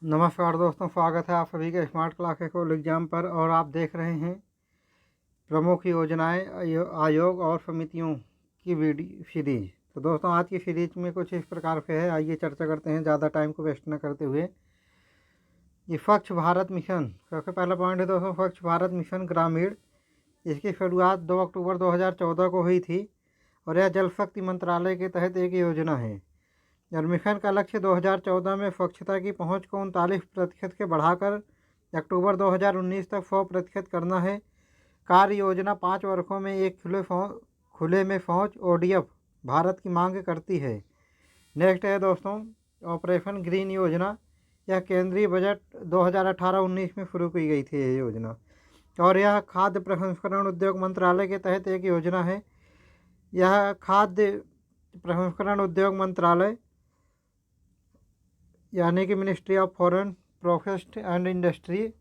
नमस्कार दोस्तों, स्वागत है आप सभी के स्मार्ट क्लास स्कूल एग्जाम पर। और आप देख रहे हैं प्रमुख योजनाएं, आयोग और समितियों की वीडियो सीरीज। तो दोस्तों, आज की सीरीज में कुछ इस प्रकार से है, आइए चर्चा करते हैं ज़्यादा टाइम को वेस्ट न करते हुए। ये स्वच्छ भारत मिशन, सबसे पहला पॉइंट है दोस्तों, स्वच्छ भारत मिशन ग्रामीण। इसकी शुरुआत 2 अक्टूबर 2014 को हुई थी और यह जल शक्ति मंत्रालय के तहत एक योजना है। और मिशन का लक्ष्य 2014 में स्वच्छता की पहुंच को 39% से बढ़ाकर अक्टूबर 2019 तक 100% करना है। कार्य योजना 5 वर्षों में एक खुले में शौच ODF भारत की मांग करती है। नेक्स्ट है दोस्तों, ऑपरेशन ग्रीन योजना। यह केंद्रीय बजट 2018-19 में शुरू की गई थी यह योजना, और यह खाद्य प्रसंस्करण उद्योग मंत्रालय के तहत एक योजना है। यह खाद्य प्रसंस्करण उद्योग मंत्रालय यानी कि ministry of foreign processed and industry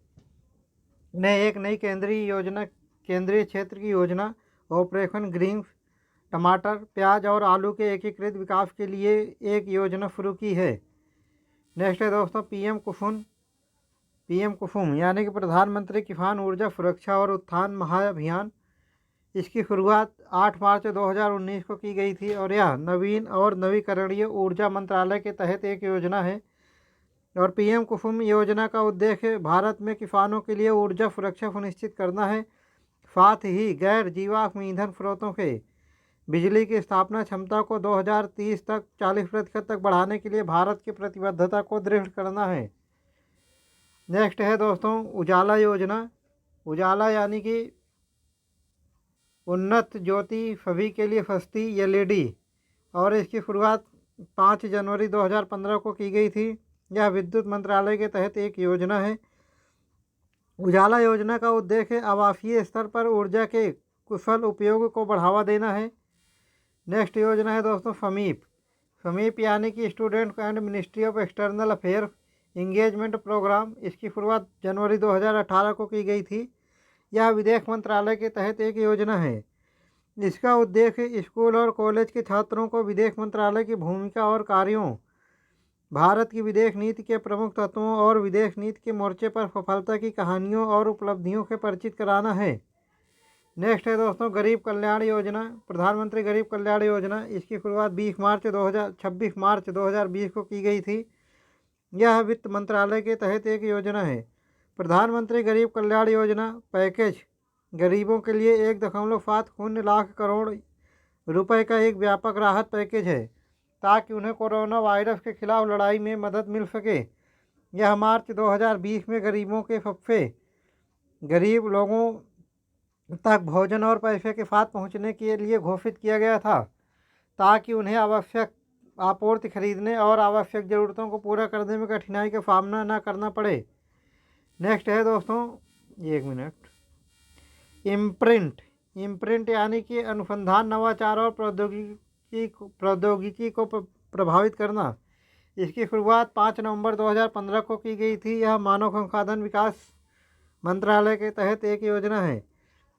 ने एक नई केंद्रीय क्षेत्र की योजना ऑपरेशन ग्रीन टमाटर, प्याज और आलू के एकीकृत विकास के लिए एक योजना शुरू की है। नेक्स्ट है दोस्तों, पीएम कुसुम यानी कि प्रधानमंत्री किसान ऊर्जा सुरक्षा और उत्थान महाअभियान। इसकी शुरुआत 8 मार्च 2019 को की गई थी और यह नवीन और नवीकरणीय ऊर्जा मंत्रालय के तहत एक योजना है। और पीएम कुसुम योजना का उद्देश्य भारत में किसानों के लिए ऊर्जा सुरक्षा सुनिश्चित करना है। साथ ही गैर जीवाश्म ईंधन स्रोतों से बिजली की स्थापना क्षमता को 2030 तक 40% तक बढ़ाने के लिए भारत की प्रतिबद्धता को दृढ़ करना है। नेक्स्ट है दोस्तों, उजाला योजना। उजाला यानी कि उन्नत ज्योति, सभी के लिए सस्ती LED, और इसकी शुरुआत 5 जनवरी 2015 को की गई थी। यह विद्युत मंत्रालय के तहत एक योजना है। उजाला योजना का उद्देश्य आवासीय स्तर पर ऊर्जा के कुशल उपयोग को बढ़ावा देना है। नेक्स्ट योजना है दोस्तों, समीप यानी कि student and ministry of external affair engagement programme. इसकी शुरुआत जनवरी 2018 को की गई थी। यह विदेश मंत्रालय के तहत एक योजना है। इसका उद्देश्य स्कूल और कॉलेज के छात्रों को विदेश मंत्रालय की भूमिका और कार्यों, भारत की विदेश नीति के प्रमुख तत्वों और विदेश नीति के मोर्चे पर सफलता की कहानियों और उपलब्धियों से परिचित कराना है। नेक्स्ट है दोस्तों, गरीब कल्याण योजना। प्रधानमंत्री गरीब कल्याण योजना। इसकी शुरुआत 26 मार्च 2020 को की गई थी। यह वित्त मंत्रालय के तहत एक योजना है। प्रधानमंत्री गरीब कल्याण योजना पैकेज गरीबों के लिए 1.7 लाख करोड़ रुपए का एक व्यापक राहत पैकेज है, ताकि उन्हें कोरोना वायरस के खिलाफ लड़ाई में मदद मिल सके। यह मार्च 2020 में गरीबों के सबसे गरीब लोगों तक भोजन और पैसे के साथ पहुंचने के लिए घोषित किया गया था, ताकि उन्हें आवश्यक आपूर्ति खरीदने और आवश्यक ज़रूरतों को पूरा करने में कठिनाई का सामना न करना पड़े। नेक्स्ट है दोस्तों, 1 मिनट, इम्प्रिंट यानी कि अनुसंधान, नवाचार और प्रौद्योगिकी को प्रभावित करना। इसकी शुरुआत 5 नवंबर 2015 को की गई थी। यह मानव संसाधन विकास मंत्रालय के तहत एक योजना है।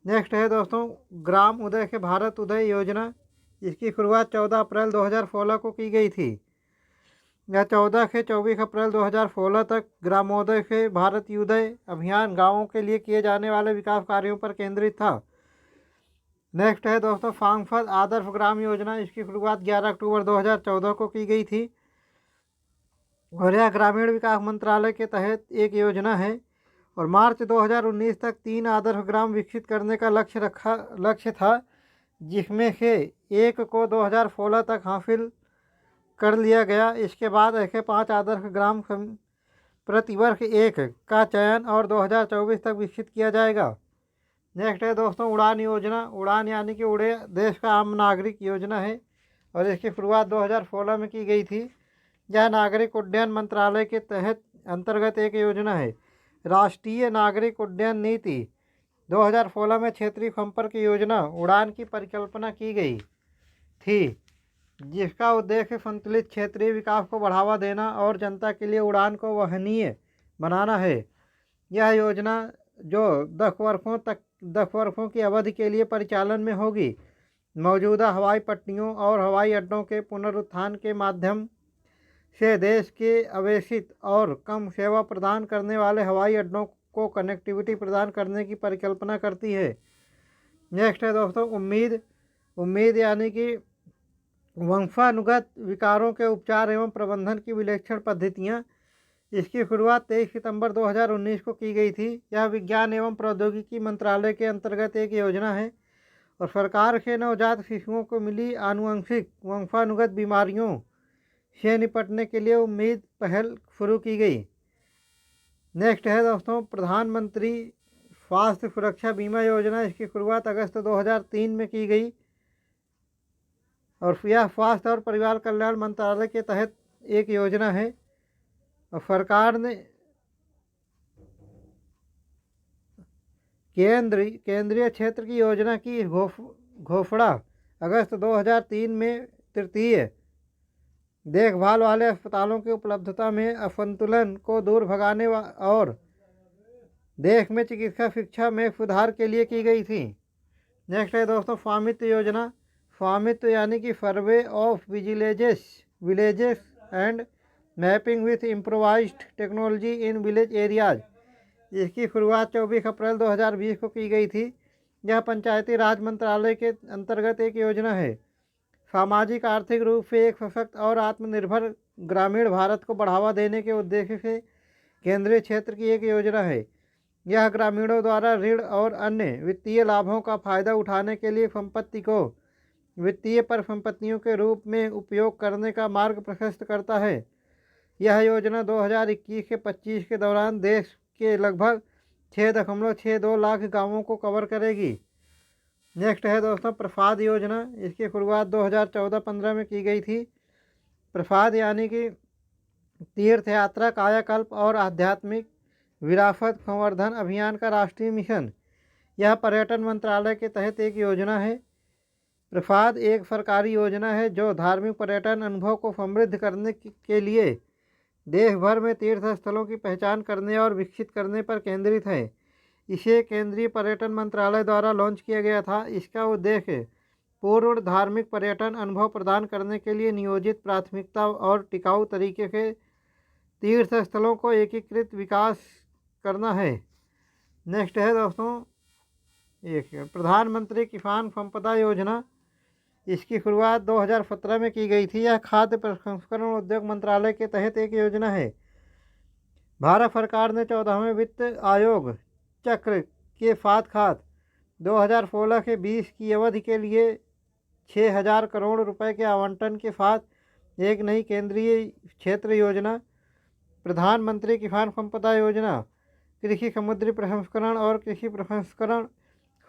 नेक्स्ट है दोस्तों, ग्राम उदय से भारत उदय योजना। इसकी शुरुआत 14 अप्रैल 2016 को की गई थी। यह 14 से 24 अप्रैल 2016 तक ग्रामोदय से भारत उदय अभियान गाँवों के लिए किए जाने वाले विकास कार्यों पर केंद्रित था। नेक्स्ट है दोस्तों, सांसद आदर्श ग्राम योजना। इसकी शुरुआत 11 अक्टूबर 2014 को की गई थी और यह ग्रामीण विकास मंत्रालय के तहत एक योजना है। और मार्च 2019 तक 3 आदर्श ग्राम विकसित करने का लक्ष्य था, जिसमें से एक को 2016 तक हासिल कर लिया गया। इसके बाद ऐसे 5 आदर्श ग्राम प्रतिवर्ष एक का चयन और 2024 तक विकसित किया जाएगा। नेक्स्ट है दोस्तों, उड़ान योजना। उड़ान यानी कि उड़े देश का आम नागरिक योजना है और इसकी शुरुआत 2016 में की गई थी। यह नागरिक उड्डयन मंत्रालय के तहत अंतर्गत एक योजना है। राष्ट्रीय नागरिक उड्डयन नीति 2016 में क्षेत्रीय संपर्क योजना उड़ान की परिकल्पना की गई थी, जिसका उद्देश्य संतुलित क्षेत्रीय विकास को बढ़ावा देना और जनता के लिए उड़ान को वहनीय बनाना है। यह योजना जो 10 वर्षों की अवधि के लिए परिचालन में होगी, मौजूदा हवाई पट्टियों और हवाई अड्डों के पुनरुत्थान के माध्यम से देश के अवेशित और कम सेवा प्रदान करने वाले हवाई अड्डों को कनेक्टिविटी प्रदान करने की परिकल्पना करती है। नेक्स्ट है दोस्तों उम्मीद यानी कि वंशानुगत विकारों के उपचार एवं प्रबंधन की विलक्षण पद्धतियाँ। इसकी शुरुआत 23 सितंबर 2019 को की गई थी। यह विज्ञान एवं प्रौद्योगिकी मंत्रालय के अंतर्गत एक योजना है और सरकार के नवजात शिशुओं को मिली आनुवंशिक वंशानुगत बीमारियों से निपटने के लिए उम्मीद पहल शुरू की गई। नेक्स्ट है दोस्तों प्रधानमंत्री स्वास्थ्य सुरक्षा बीमा योजना। इसकी शुरुआत अगस्त 2003 में की गई और यह स्वास्थ्य और परिवार कल्याण मंत्रालय के तहत एक योजना है और सरकार ने केंद्रीय क्षेत्र की योजना की घोषणा अगस्त 2003 में तृतीय देखभाल वाले अस्पतालों की उपलब्धता में असंतुलन को दूर भगाने और देश में चिकित्सा शिक्षा में सुधार के लिए की गई थी। नेक्स्ट है दोस्तों स्वामित्व योजना। स्वामित्व यानी कि survey of villages and mapping with improvised technology in village areas. इसकी शुरुआत 24 अप्रैल 2020 को की गई थी। यह पंचायती राज मंत्रालय के अंतर्गत एक योजना है। सामाजिक आर्थिक रूप से एक सशक्त और आत्मनिर्भर ग्रामीण भारत को बढ़ावा देने के उद्देश्य से केंद्रीय क्षेत्र की एक योजना है। यह ग्रामीणों द्वारा ऋण और अन्य वित्तीय लाभों का फायदा उठाने के लिए संपत्ति को वित्तीय परिसंपत्तियों के रूप में उपयोग करने का मार्ग प्रशस्त करता है। यह योजना 2021 से 25 के दौरान देश के लगभग 6.62 लाख गांवों को कवर करेगी। नेक्स्ट है दोस्तों प्रसाद योजना। इसकी शुरुआत 2014-15 में की गई थी। प्रसाद यानी कि तीर्थ यात्रा, कायाकल्प और आध्यात्मिक विरासत संवर्धन अभियान का राष्ट्रीय मिशन। यह पर्यटन मंत्रालय के तहत एक योजना है। प्रसाद एक सरकारी योजना है जो धार्मिक पर्यटन अनुभव को समृद्ध करने के लिए देश भर में तीर्थ स्थलों की पहचान करने और विकसित करने पर केंद्रित है। इसे केंद्रीय पर्यटन मंत्रालय द्वारा लॉन्च किया गया था। इसका उद्देश्य पूर्ण धार्मिक पर्यटन अनुभव प्रदान करने के लिए नियोजित प्राथमिकता और टिकाऊ तरीके से तीर्थ स्थलों को एकीकृत विकास करना है। नेक्स्ट है दोस्तों एक प्रधानमंत्री किसान संपदा योजना। इसकी शुरुआत 2017 में की गई थी। यह खाद्य प्रसंस्करण उद्योग मंत्रालय के तहत एक योजना है। भारत सरकार ने 14वें वित्त आयोग चक्र के साथ 2016 से 20 की अवधि के लिए 6,000 करोड़ रुपए के आवंटन के साथ एक नई केंद्रीय क्षेत्र योजना प्रधानमंत्री किसान संपदा योजना कृषि समुद्री प्रसंस्करण और कृषि प्रसंस्करण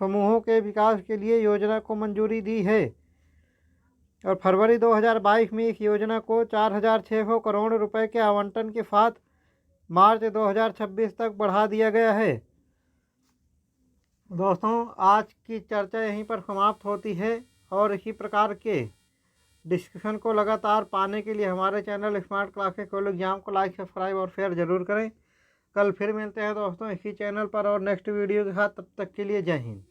समूहों के विकास के लिए योजना को मंजूरी दी है और फरवरी 2022 में इस योजना को 4,600 करोड़ रुपए के आवंटन के साथ मार्च 2026 तक बढ़ा दिया गया है। दोस्तों आज की चर्चा यहीं पर समाप्त होती है और इसी प्रकार के डिस्कशन को लगातार पाने के लिए हमारे चैनल स्मार्ट क्लासेस कोल एग्जाम को लाइक, सब्सक्राइब और शेयर ज़रूर करें। कल फिर मिलते हैं दोस्तों इसी चैनल पर और नेक्स्ट वीडियो के साथ। तब तक के लिए जय हिंद।